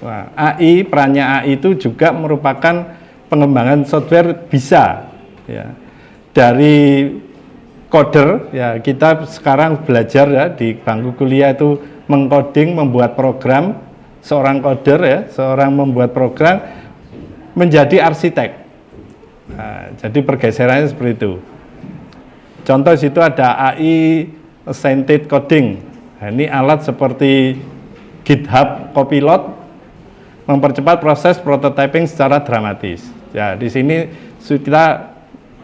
Nah, AI, perannya AI itu juga merupakan pengembangan software bisa ya. Dari coder ya, kita sekarang belajar ya di bangku kuliah itu mengcoding, membuat program, seorang coder ya, seorang membuat program menjadi arsitek. Nah, jadi pergeserannya seperti itu. Contoh situ ada AI Assisted Coding. Nah, ini alat seperti GitHub Copilot mempercepat proses prototyping secara dramatis. Ya, di sini kita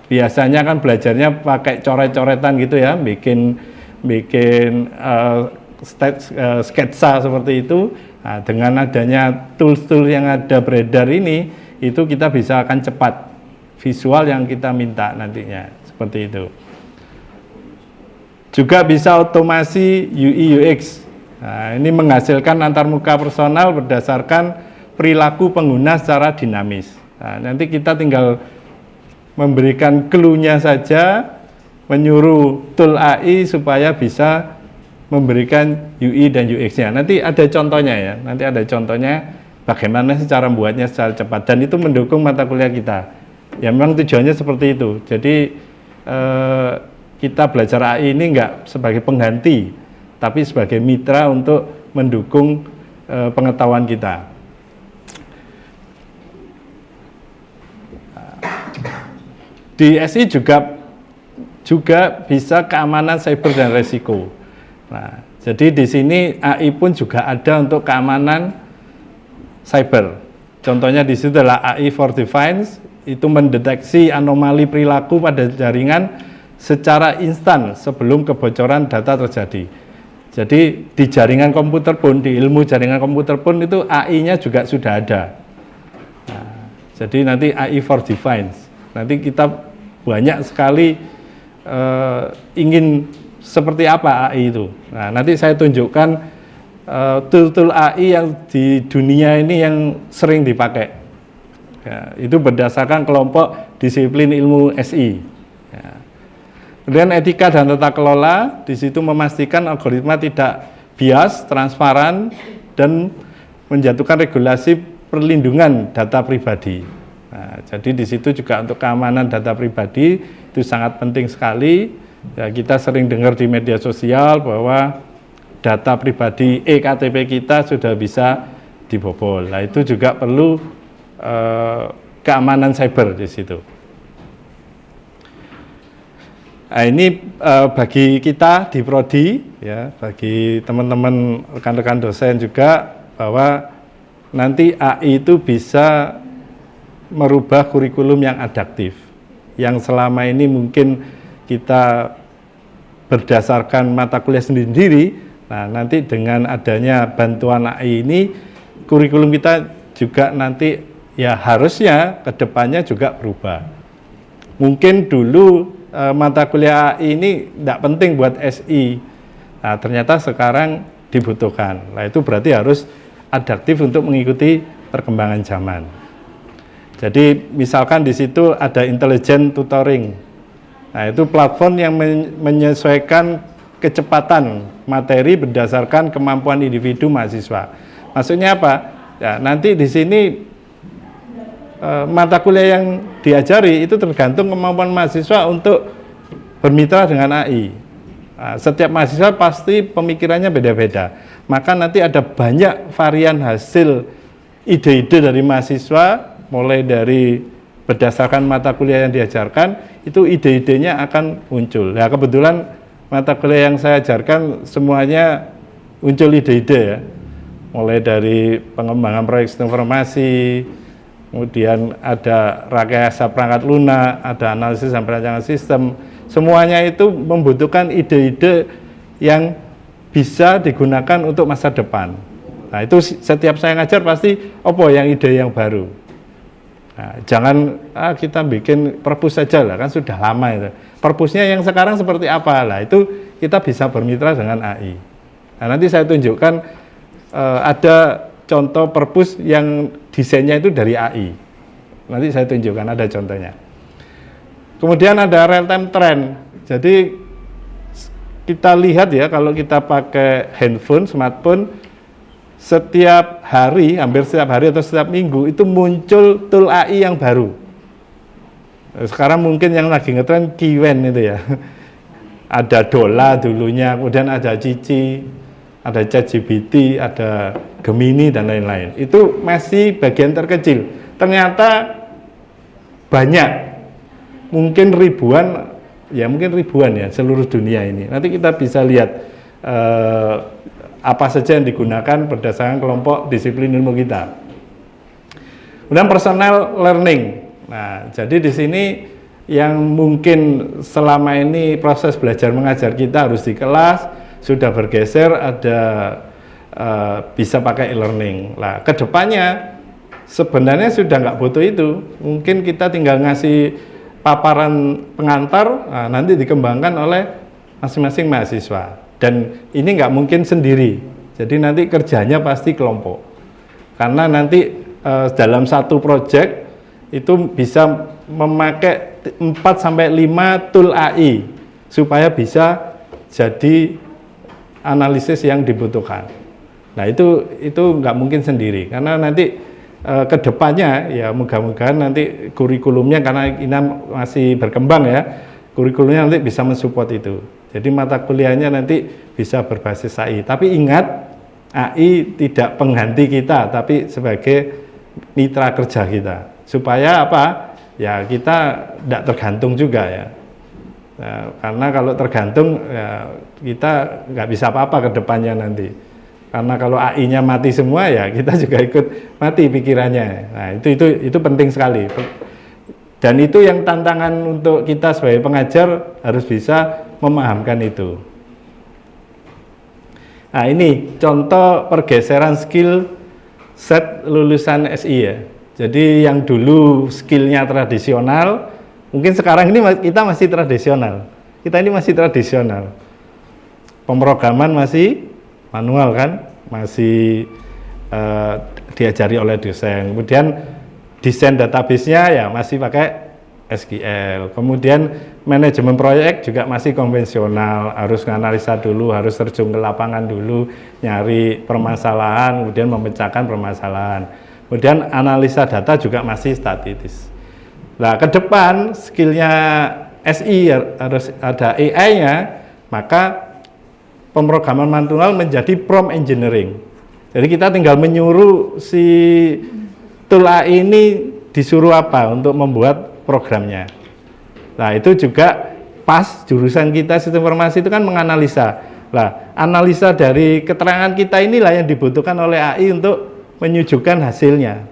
biasanya kan belajarnya pakai coret-coretan gitu ya, bikin sketsa seperti itu. Nah, dengan adanya tools-tools yang ada beredar ini, itu kita bisa akan cepat visual yang kita minta nantinya, seperti itu. Juga bisa otomasi UI UX. Nah, ini menghasilkan antarmuka personal berdasarkan perilaku pengguna secara dinamis. Nah, nanti kita tinggal memberikan clue-nya saja, menyuruh tool AI supaya bisa memberikan UI dan UX-nya. Nanti ada contohnya ya, nanti ada contohnya bagaimana cara membuatnya secara cepat, dan itu mendukung mata kuliah kita. Ya memang tujuannya seperti itu. Jadi kita belajar AI ini enggak sebagai pengganti, tapi sebagai mitra untuk mendukung pengetahuan kita. Di SI juga bisa keamanan cyber dan resiko. Nah, jadi di sini AI pun juga ada untuk keamanan cyber. Contohnya di situ adalah AI for Defense, itu mendeteksi anomali perilaku pada jaringan secara instan sebelum kebocoran data terjadi. Jadi di jaringan komputer pun, di ilmu jaringan komputer pun itu AI-nya juga sudah ada. Nah, jadi nanti AI for Defense. Nanti kita banyak sekali ingin seperti apa AI itu. Nah, nanti saya tunjukkan tool-tool AI yang di dunia ini yang sering dipakai. Ya, itu berdasarkan kelompok disiplin ilmu SI. Ya. Kemudian etika dan tata kelola, di situ memastikan algoritma tidak bias, transparan, dan menjatuhkan regulasi perlindungan data pribadi. Nah, jadi di situ juga untuk keamanan data pribadi itu sangat penting sekali. Ya, kita sering dengar di media sosial bahwa data pribadi eKTP kita sudah bisa dibobol. Nah, itu juga perlu keamanan cyber di situ. Nah, ini bagi kita di Prodi, ya, bagi teman-teman rekan-rekan dosen juga, bahwa nanti AI itu bisa merubah kurikulum yang adaptif, yang selama ini mungkin kita berdasarkan mata kuliah sendiri. Nah, nanti dengan adanya bantuan AI ini, kurikulum kita juga nanti ya harusnya kedepannya juga berubah. Mungkin dulu mata kuliah AI ini tidak penting buat SI, nah ternyata sekarang dibutuhkan. Nah, itu berarti harus adaptif untuk mengikuti perkembangan zaman. Jadi misalkan di situ ada intelligent tutoring. Nah, itu platform yang menyesuaikan kecepatan materi berdasarkan kemampuan individu mahasiswa. Maksudnya apa? Ya, nanti di sini mata kuliah yang diajari itu tergantung kemampuan mahasiswa untuk bermitra dengan AI. Nah, setiap mahasiswa pasti pemikirannya beda-beda. Maka nanti ada banyak varian hasil ide-ide dari mahasiswa, mulai dari berdasarkan mata kuliah yang diajarkan, itu ide-idenya akan muncul. Ya, kebetulan mata kuliah yang saya ajarkan semuanya muncul ide-ide ya. Mulai dari pengembangan proyek sistem informasi, kemudian ada rekayasa perangkat lunak, ada analisis dan perancangan sistem. Semuanya itu membutuhkan ide-ide yang bisa digunakan untuk masa depan. Nah, itu setiap saya ngajar pasti yang ide yang baru. Nah, jangan kita bikin perpus saja lah, kan sudah lama itu. Perpusnya yang sekarang seperti apa lah, itu kita bisa bermitra dengan AI. Nah, nanti saya tunjukkan ada contoh perpus yang desainnya itu dari AI. Nanti saya tunjukkan ada contohnya. Kemudian ada real time trend. Jadi kita lihat ya, kalau kita pakai handphone, smartphone, setiap hari, hampir setiap hari atau setiap minggu itu muncul tool AI yang baru. Sekarang mungkin yang lagi ngetren Kiwen itu ya. Ada Dola dulunya, kemudian ada Cici, ada ChatGPT, ada Gemini dan lain-lain. Itu masih bagian terkecil. Ternyata banyak, mungkin ribuan ya seluruh dunia ini. Nanti kita bisa lihat apa saja yang digunakan berdasarkan kelompok disiplin ilmu kita. Kemudian personal learning. Nah, jadi di sini yang mungkin selama ini proses belajar mengajar kita harus di kelas, sudah bergeser ada bisa pakai e-learning. Nah, kedepannya sebenarnya sudah nggak butuh itu. Mungkin kita tinggal ngasih paparan pengantar, nah, nanti dikembangkan oleh masing-masing mahasiswa. Dan ini nggak mungkin sendiri. Jadi nanti kerjanya pasti kelompok. Karena nanti dalam satu proyek itu bisa memakai 4-5 tool AI supaya bisa jadi analisis yang dibutuhkan. Nah itu nggak mungkin sendiri karena nanti kedepannya ya moga-mogahan nanti kurikulumnya karena ini masih berkembang ya, kurikulumnya nanti bisa mensupport itu. Jadi mata kuliahnya nanti bisa berbasis AI. Tapi ingat AI tidak pengganti kita, tapi sebagai mitra kerja kita. Supaya apa? Ya kita tidak tergantung juga ya. Nah, karena kalau tergantung ya kita nggak bisa apa-apa ke depannya nanti. Karena kalau AI-nya mati semua ya kita juga ikut mati pikirannya. Nah, itu penting sekali. Dan itu yang tantangan untuk kita sebagai pengajar harus bisa memahamkan itu. Nah, ini contoh pergeseran skill set lulusan SI ya. Jadi yang dulu skillnya tradisional, mungkin sekarang ini kita masih tradisional. Kita ini masih tradisional. Pemrograman masih manual kan, masih diajari oleh dosen. Kemudian desain database-nya ya masih pakai SQL. Kemudian manajemen proyek juga masih konvensional, harus menganalisa dulu, harus terjun ke lapangan dulu, nyari permasalahan, kemudian memecahkan permasalahan. Kemudian analisa data juga masih statis. Nah, ke depan skillnya SI harus ada AI-nya, maka pemrograman manual menjadi prompt engineering. Jadi kita tinggal menyuruh si tool AI ini disuruh apa untuk membuat programnya. Nah, itu juga pas jurusan kita sistem informasi itu kan menganalisa. Nah, analisa dari keterangan kita inilah yang dibutuhkan oleh AI untuk menyuguhkan hasilnya.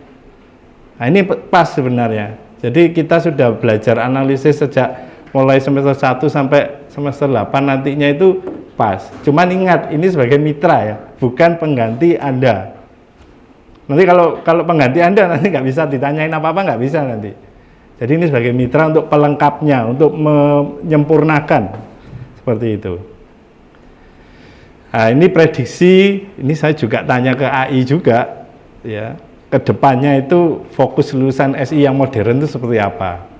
Nah, ini pas sebenarnya. Jadi kita sudah belajar analisis sejak mulai semester 1 sampai semester 8 nantinya itu pas. Cuman ingat, ini sebagai mitra ya, bukan pengganti Anda. Nanti kalau pengganti Anda nanti nggak bisa ditanyain apa-apa, nggak bisa nanti. Jadi ini sebagai mitra untuk pelengkapnya, untuk menyempurnakan seperti itu. Nah, ini prediksi, ini saya juga tanya ke AI juga, ya, kedepannya itu fokus lulusan SI yang modern itu seperti apa?